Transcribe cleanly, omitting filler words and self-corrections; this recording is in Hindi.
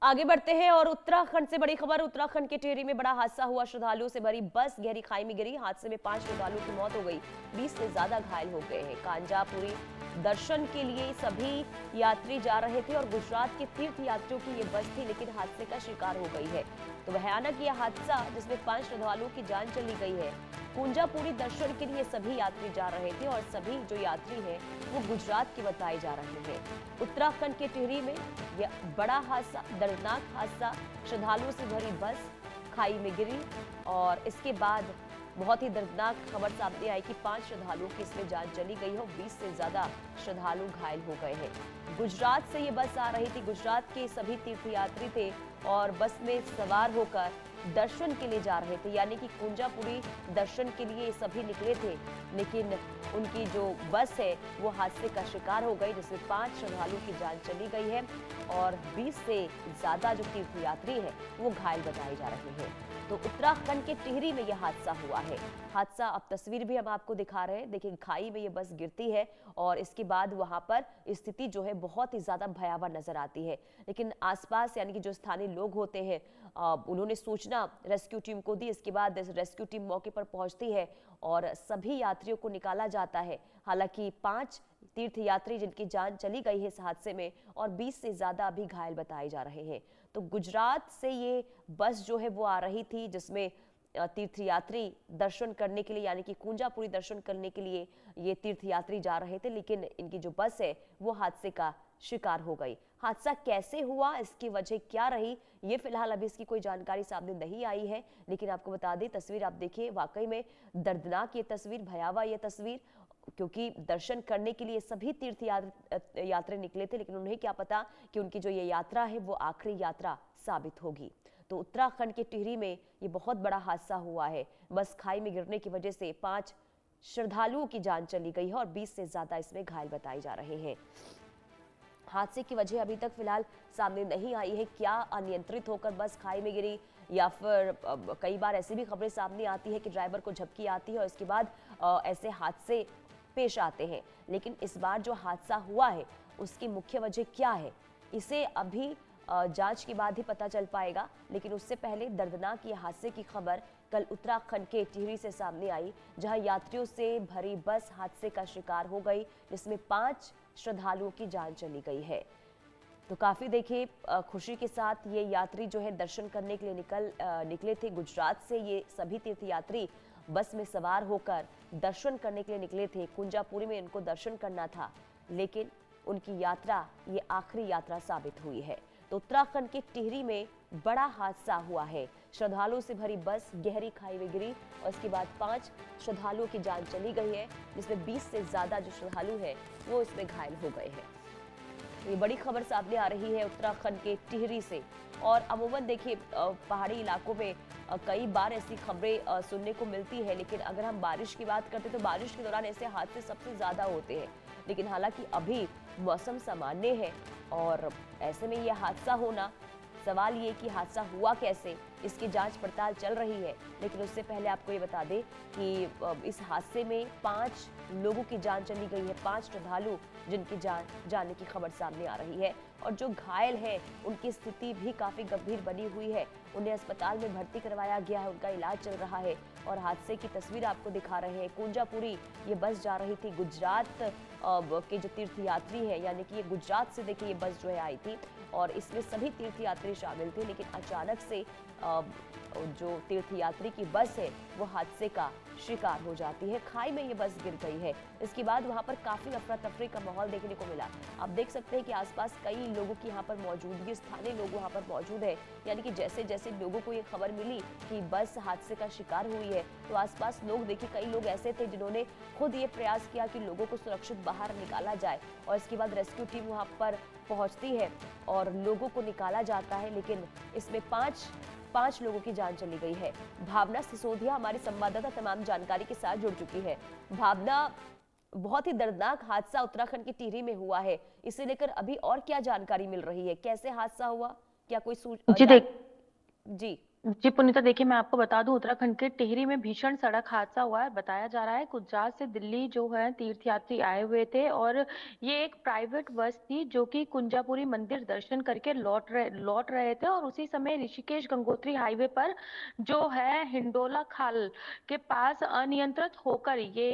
आगे बढ़ते हैं और उत्तराखंड से बड़ी खबर। उत्तराखंड के टिहरी में बड़ा हादसा हुआ। श्रद्धालुओं से भरी बस गहरी खाई में गिरी। हादसे में 5 श्रद्धालुओं की मौत हो गई, 20 से ज्यादा घायल हो गए हैं। कांजापुरी दर्शन के लिए सभी यात्री जा रहे थे और गुजरात के तीर्थ यात्रियों की ये बस थी, लेकिन हादसे का शिकार हो गई है। तो भयानक यह हादसा जिसमें 5 श्रद्धालुओं की जान चली गई है। कुंजापुरी दर्शन के लिए सभी यात्री जा रहे थे और सभी जो यात्री हैं वो गुजरात के बताए जा रहे हैं। उत्तराखंड के टिहरी में यह बड़ा हादसा, दर्दनाक हादसा। श्रद्धालुओं से भरी बस खाई में गिरी और इसके बाद बहुत ही दर्दनाक खबर सामने आई कि 5 श्रद्धालुओं की इसमें जान चली गई है और 20 से ज्यादा श्रद्धालु घायल हो गए हैं। गुजरात से ये बस आ रही थी। गुजरात के सभी तीर्थयात्री थे और बस में सवार होकर दर्शन के लिए जा रहे थे, यानी कि कुंजापुरी दर्शन के लिए सभी निकले थे, लेकिन उनकी जो बस है वो हादसे का शिकार हो गई, जिसमें 5 श्रद्धालुओं की जान चली गई है और 20 से ज्यादा जो तीर्थयात्री हैं वो घायल बताए जा रहे हैं। तो उत्तराखंड के टिहरी में यह हादसा हुआ है। हादसा, अब तस्वीर भी हम आपको दिखा रहे हैं। देखिए, खाई में ये बस गिरती है और इसके बाद वहां पर स्थिति जो है बहुत ही ज्यादा भयावह नजर आती है। लेकिन आसपास यानी कि जो स्थानीय लोग होते हैं उन्होंने सूचना रेस्क्यू टीम को दी। इसके बाद रेस्क्यू टीम मौके पर पहुंचती है और सभी यात्रियों को निकाला जाता है। हालांकि 5 तीर्थयात्री जिनकी जान चली गई है इस हादसे में और 20 से ज्यादा अभी घायल बताए जा रहे हैं। तो गुजरात से ये बस जो है वो आ रही थी, जिसमें तीर्थयात्री दर्शन करने के लिए यानी कि कुंजापुरी दर्शन करने के लिए ये तीर्थयात्री जा रहे थे, लेकिन इनकी जो बस है वो हादसे का शिकार हो गई। हादसा कैसे हुआ, इसकी वजह क्या रही, ये फिलहाल अभी इसकी कोई जानकारी सामने नहीं आई है। लेकिन आपको बता दें, तस्वीर आप देखिए, वाकई में दर्दनाक ये तस्वीर, भयावह ये तस्वीर, क्योंकि दर्शन करने के लिए सभी तीर्थ यात्री निकले थे, लेकिन उन्हें क्या पता कि उनकी जो ये यात्रा है वो आखिरी यात्रा साबित होगी। तो उत्तराखंड के टिहरी में ये बहुत बड़ा हादसा हुआ है। बस खाई में गिरने की वजह से 5 श्रद्धालुओं की जान चली गई है और 20 से ज्यादा इसमें घायल बताए जा रहे हैं। हादसे की वजह अभी तक फिलहाल सामने नहीं आई है। क्या अनियंत्रित होकर बस खाई में गिरी, या फिर कई बार ऐसी भी खबरें सामने आती है कि ड्राइवर को झपकी आती है और इसके बाद ऐसे हादसे पेश आते हैं। लेकिन इस बार जो हादसा हुआ है उसकी मुख्य वजह क्या है, इसे अभी जांच के बाद ही पता चल पाएगा। लेकिन उससे पहले दर्दनाक ये हादसे की खबर कल उत्तराखंड के टिहरी से सामने आई, जहां यात्रियों से भरी बस हादसे का शिकार हो गई, जिसमें 5 श्रद्धालुओं की जान चली गई है। तो काफी देखिए खुशी के साथ ये यात्री जो है दर्शन करने के लिए निकले थे। गुजरात से ये सभी तीर्थयात्री बस में सवार होकर दर्शन करने के लिए निकले थे। कुंजापुरी में इनको दर्शन करना था, लेकिन उनकी यात्रा ये आखिरी यात्रा साबित हुई है। तो उत्तराखंड के टिहरी में बड़ा हादसा हुआ है। श्रद्धालुओं से भरी बस गहरी खाई में गिरी और इसके बाद 5 श्रद्धालुओं की जान चली गई है, जिसमें 20 से ज्यादा जो श्रद्धालु हैं वो इसमें घायल हो गए हैं। ये बड़ी खबर सामने आ रही है उत्तराखंड के टिहरी से। और अमूमन देखिए, पहाड़ी इलाकों में कई बार ऐसी खबरें सुनने को मिलती है, लेकिन अगर हम बारिश की बात करते तो बारिश के दौरान ऐसे हादसे सबसे ज्यादा होते हैं। लेकिन हालांकि अभी मौसम सामान्य है और ऐसे में यह हादसा होना, सवाल ये कि हादसा हुआ कैसे, इसकी जांच पड़ताल चल रही है। लेकिन उससे पहले आपको ये बता दें कि इस हादसे में 5 लोगों की जान चली गई है, 5 श्रद्धालु जिनकी जान जाने की खबर सामने आ रही है। और जो घायल है उनकी स्थिति भी काफी गंभीर बनी हुई है। उन्हें अस्पताल में भर्ती करवाया गया है, उनका इलाज चल रहा है। और हादसे की तस्वीर आपको दिखा रहे हैं। कुंजापुरी ये बस जा रही थी। गुजरात के जो तीर्थयात्री है, यानी कि ये गुजरात से देखिए ये बस जो है आई थी और इसमें सभी तीर्थयात्री शामिल थे, लेकिन अचानक से जो तीर्थयात्री की बस है वो हादसे का शिकार हो जाती है। खाई में ये बस गिर गई है। इसके बाद वहां पर काफी अफरा तफरी का माहौल देखने को मिला। आप देख सकते हैं कि आसपास कई लोगों की यहाँ पर मौजूदगी, स्थानीय लोग वहां पर मौजूद है। यानी कि जैसे जैसे लोगों को ये खबर मिली कि बस हादसे का शिकार हुई है, तो आसपास लोग, देखिए कई लोग ऐसे थे जिन्होंने खुद ये प्रयास किया कि लोगों को सुरक्षित बाहर निकाला जाए। और इसके बाद रेस्क्यू टीम वहां पर पहुंचती है और लोगों को निकाला जाता है, लेकिन इसमें 5 लोगों की जान चली गई है। भावना सिसोदिया हमारी संवाददाता तमाम जानकारी के साथ जुड़ चुकी है। भावना, बहुत ही दर्दनाक हादसा उत्तराखंड की टिहरी में हुआ है, इसे लेकर अभी और क्या जानकारी मिल रही है? कैसे हादसा हुआ, क्या कोई जी देख जी। जी पुनीता, देखिए मैं आपको बता दूं, उत्तराखंड के टिहरी में भीषण सड़क हादसा हुआ है। बताया जा रहा है गुजरात से दिल्ली जो है तीर्थयात्री आए हुए थे, और ये एक प्राइवेट बस थी जो कि कुंजापुरी मंदिर दर्शन करके लौट रहे थे, और उसी समय ऋषिकेश गंगोत्री हाईवे पर जो है हिंडोला खाल के पास अनियंत्रित होकर ये